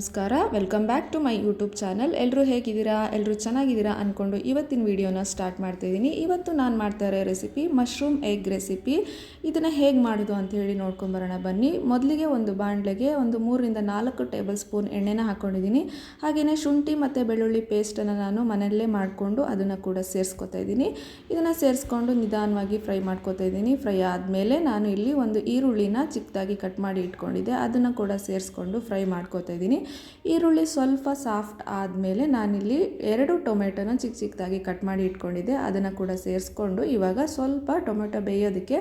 ನಮಸ್ಕಾರ. Welcome back to my YouTube channel. ಎಲ್ಲರೂ ಹೇಗಿದ್ದೀರಾ? ಎಲ್ಲರೂ ಚೆನ್ನಾಗಿದ್ದೀರಾ ಅಂದ್ಕೊಂಡು ಇವತ್ತಿನ ವಿಡಿಯೋನ ಸ್ಟಾರ್ಟ್ ಮಾಡ್ತಾಯಿದ್ದೀನಿ. ಇವತ್ತು ನಾನು ಮಾಡ್ತಾ ಇರೋ ರೆಸಿಪಿ ಮಶ್ರೂಮ್ ಎಗ್ ರೆಸಿಪಿ. ಇದನ್ನು ಹೇಗೆ ಮಾಡೋದು ಅಂತ ಹೇಳಿ ನೋಡ್ಕೊಂಬರೋಣ ಬನ್ನಿ. ಮೊದಲಿಗೆ ಒಂದು ಬಾಣಲೆಗೆ ಒಂದು 3 ರಿಂದ 4 ಟೇಬಲ್ ಸ್ಪೂನ್ ಎಣ್ಣೆನ ಹಾಕ್ಕೊಂಡಿದ್ದೀನಿ. ಹಾಗೆಯೇ ಶುಂಠಿ ಮತ್ತು ಬೆಳ್ಳುಳ್ಳಿ ಪೇಸ್ಟನ್ನು ನಾನು ಮನೆಯಲ್ಲೇ ಮಾಡಿಕೊಂಡು ಅದನ್ನು ಕೂಡ ಸೇರಿಸ್ಕೊತಾ ಇದ್ದೀನಿ. ಇದನ್ನು ಸೇರಿಸ್ಕೊಂಡು ನಿಧಾನವಾಗಿ ಫ್ರೈ ಮಾಡ್ಕೊತಾ ಇದ್ದೀನಿ. ಫ್ರೈ ಆದಮೇಲೆ ನಾನು ಇಲ್ಲಿ ಒಂದು ಈರುಳ್ಳಿನ ಚಿಕ್ಕದಾಗಿ ಕಟ್ ಮಾಡಿ ಇಟ್ಕೊಂಡಿದ್ದೆ, ಅದನ್ನು ಕೂಡ ಸೇರಿಸ್ಕೊಂಡು ಫ್ರೈ ಮಾಡ್ಕೊತಾ ಇದ್ದೀನಿ. ಈರುಳ್ಳಿ ಸ್ವಲ್ಪ ಸಾಫ್ಟ್ ಆದಮೇಲೆ ನಾನಿಲ್ಲಿ 2 ಟೊಮೆಟೊನ ಚಿಕ್ಕದಾಗಿ ಕಟ್ ಮಾಡಿ ಇಟ್ಕೊಂಡಿದ್ದೆ, ಅದನ್ನು ಕೂಡ ಸೇರಿಸ್ಕೊಂಡು ಇವಾಗ ಸ್ವಲ್ಪ ಟೊಮೆಟೊ ಬೇಯೋದಕ್ಕೆ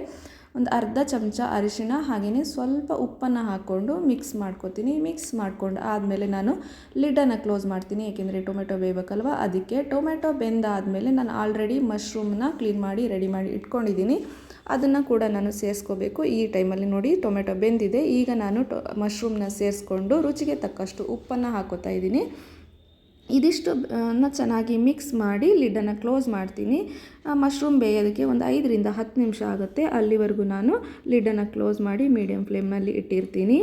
ಒಂದು ಅರ್ಧ ಚಮಚ ಅರಿಶಿಣ ಹಾಗೆಯೇ ಸ್ವಲ್ಪ ಉಪ್ಪನ್ನು ಹಾಕ್ಕೊಂಡು ಮಿಕ್ಸ್ ಮಾಡ್ಕೊತೀನಿ. ಮಿಕ್ಸ್ ಮಾಡ್ಕೊಂಡು ಆದಮೇಲೆ ನಾನು ಲಿಡ್ಡನ್ನು ಕ್ಲೋಸ್ ಮಾಡ್ತೀನಿ, ಏಕೆಂದರೆ ಟೊಮೆಟೊ ಬೇಯಬೇಕಲ್ವ ಅದಕ್ಕೆ. ಟೊಮೆಟೊ ಬೆಂದಾದಮೇಲೆ ನಾನು ಆಲ್ರೆಡಿ ಮಶ್ರೂಮ್ನ ಕ್ಲೀನ್ ಮಾಡಿ ರೆಡಿ ಮಾಡಿ ಇಟ್ಕೊಂಡಿದ್ದೀನಿ, ಅದನ್ನು ಕೂಡ ನಾನು ಸೇರಿಸ್ಕೋಬೇಕು. ಈ ಟೈಮಲ್ಲಿ ನೋಡಿ ಟೊಮೆಟೊ ಬೆಂದಿದೆ. ಈಗ ನಾನು ಮಶ್ರೂಮ್ನ ಸೇರಿಸ್ಕೊಂಡು ರುಚಿಗೆ ತಕ್ಕಷ್ಟು ಉಪ್ಪನ್ನು ಹಾಕೋತಾ ಇದ್ದೀನಿ. ಇದಿಷ್ಟು ಚೆನ್ನಾಗಿ ಮಿಕ್ಸ್ ಮಾಡಿ ಲಿಡ್ಡನ್ನು ಕ್ಲೋಸ್ ಮಾಡ್ತೀನಿ. ಮಶ್ರೂಮ್ ಬೇಯೋದಕ್ಕೆ ಒಂದು 5 ರಿಂದ 10 ನಿಮಿಷ ಆಗುತ್ತೆ. ಅಲ್ಲಿವರೆಗೂ ನಾನು ಲಿಡ್ಡನ್ನು ಕ್ಲೋಸ್ ಮಾಡಿ ಮೀಡಿಯಮ್ ಫ್ಲೇಮ್ನಲ್ಲಿ ಇಟ್ಟಿರ್ತೀನಿ.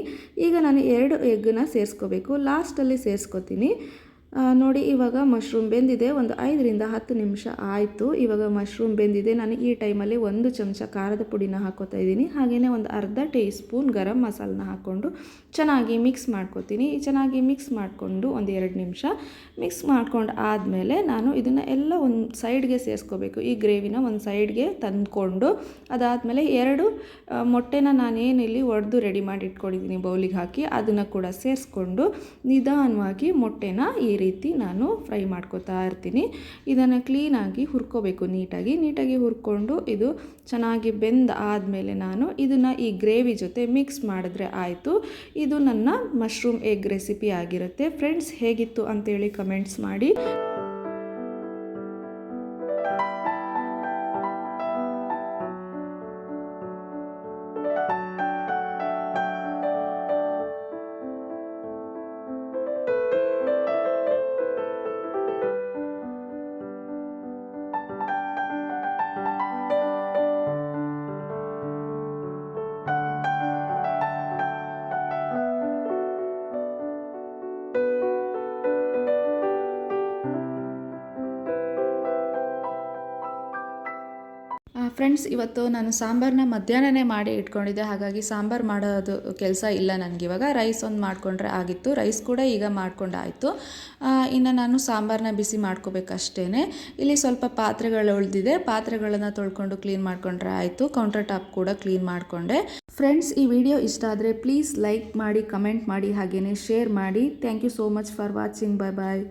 ಈಗ ನಾನು 2 ಎಗ್ಗನ್ನ ಸೇರಿಸ್ಕೋಬೇಕು, ಲಾಸ್ಟಲ್ಲಿ ಸೇರಿಸ್ಕೋತೀನಿ. ನೋಡಿ ಇವಾಗ ಮಶ್ರೂಮ್ ಬೆಂದಿದೆ. ಒಂದು 5 ರಿಂದ 10 ನಿಮಿಷ ಆಯಿತು. ಇವಾಗ ಮಶ್ರೂಮ್ ಬೆಂದಿದೆ. ನಾನು ಈ ಟೈಮಲ್ಲಿ 1 ಚಮಚ ಖಾರದ ಪುಡಿನ ಹಾಕೋತಾ ಇದ್ದೀನಿ. ಹಾಗೆಯೇ ಒಂದು ಅರ್ಧ ಟೀ ಸ್ಪೂನ್ ಗರಂ ಮಸಾಲನ ಹಾಕ್ಕೊಂಡು ಚೆನ್ನಾಗಿ ಮಿಕ್ಸ್ ಮಾಡ್ಕೊತೀನಿ. ಚೆನ್ನಾಗಿ ಮಿಕ್ಸ್ ಮಾಡಿಕೊಂಡು ಒಂದು 2 ನಿಮಿಷ ಮಿಕ್ಸ್ ಮಾಡ್ಕೊಂಡು ಆದಮೇಲೆ ನಾನು ಇದನ್ನು ಎಲ್ಲ ಒಂದು ಸೈಡ್ಗೆ ಸೇರಿಸ್ಕೋಬೇಕು. ಈ ಗ್ರೇವಿನ ಒಂದು ಸೈಡ್ಗೆ ತಂದ್ಕೊಂಡು ಅದಾದಮೇಲೆ 2 ಮೊಟ್ಟೆನ ನಾನೇನಿಲ್ಲಿ ಒಡೆದು ರೆಡಿ ಮಾಡಿ ಇಟ್ಕೊಂಡಿದ್ದೀನಿ ಬೌಲಿಗೆ ಹಾಕಿ, ಅದನ್ನು ಕೂಡ ಸೇರಿಸ್ಕೊಂಡು ನಿಧಾನವಾಗಿ ಮೊಟ್ಟೆನ ಈ ರೀತಿ ನಾನು ಫ್ರೈ ಮಾಡ್ಕೋತಾ ಇರ್ತೀನಿ. ಇದನ್ನು ಕ್ಲೀನಾಗಿ ಹುರ್ಕೋಬೇಕು, ನೀಟಾಗಿ ಹುರ್ಕೊಂಡು ಇದು ಚೆನ್ನಾಗಿ ಬೆಂದ ಆದಮೇಲೆ ನಾನು ಇದನ್ನು ಈ ಗ್ರೇವಿ ಜೊತೆ ಮಿಕ್ಸ್ ಮಾಡಿದ್ರೆ ಆಯಿತು. ಇದು ನನ್ನ ಮಶ್ರೂಮ್ ಎಗ್ ರೆಸಿಪಿ ಆಗಿರುತ್ತೆ. ಫ್ರೆಂಡ್ಸ್, ಹೇಗಿತ್ತು ಅಂತೇಳಿ ಕಮೆಂಟ್ಸ್ ಮಾಡಿ. ಫ್ರೆಂಡ್ಸ್, ಇವತ್ತು ನಾನು ಸಾಂಬಾರನ್ನ ಮಧ್ಯಾಹ್ನನೇ ಮಾಡಿ ಇಟ್ಕೊಂಡಿದ್ದೆ, ಹಾಗಾಗಿ ಸಾಂಬಾರು ಮಾಡೋದು ಕೆಲಸ ಇಲ್ಲ ನನಗಿವಾಗ. ರೈಸ್ ಒಂದು ಮಾಡಿಕೊಂಡ್ರೆ ಆಗಿತ್ತು. ರೈಸ್ ಕೂಡ ಈಗ ಮಾಡ್ಕೊಂಡಾಯಿತು. ಇನ್ನು ನಾನು ಸಾಂಬಾರನ್ನ ಬಿಸಿ ಮಾಡ್ಕೋಬೇಕಷ್ಟೇ. ಇಲ್ಲಿ ಸ್ವಲ್ಪ ಪಾತ್ರೆಗಳು ಉಳಿದಿದೆ, ಪಾತ್ರೆಗಳನ್ನು ತೊಳ್ಕೊಂಡು ಕ್ಲೀನ್ ಮಾಡಿಕೊಂಡ್ರೆ ಆಯಿತು. ಕೌಂಟರ್ ಟಾಪ್ ಕೂಡ ಕ್ಲೀನ್ ಮಾಡಿಕೊಂಡೆ. ಫ್ರೆಂಡ್ಸ್, ಈ ವಿಡಿಯೋ ಇಷ್ಟ ಆದರೆ ಪ್ಲೀಸ್ ಲೈಕ್ ಮಾಡಿ, ಕಮೆಂಟ್ ಮಾಡಿ, ಹಾಗೆಯೇ ಶೇರ್ ಮಾಡಿ. Thank you so much for watching. Bye bye.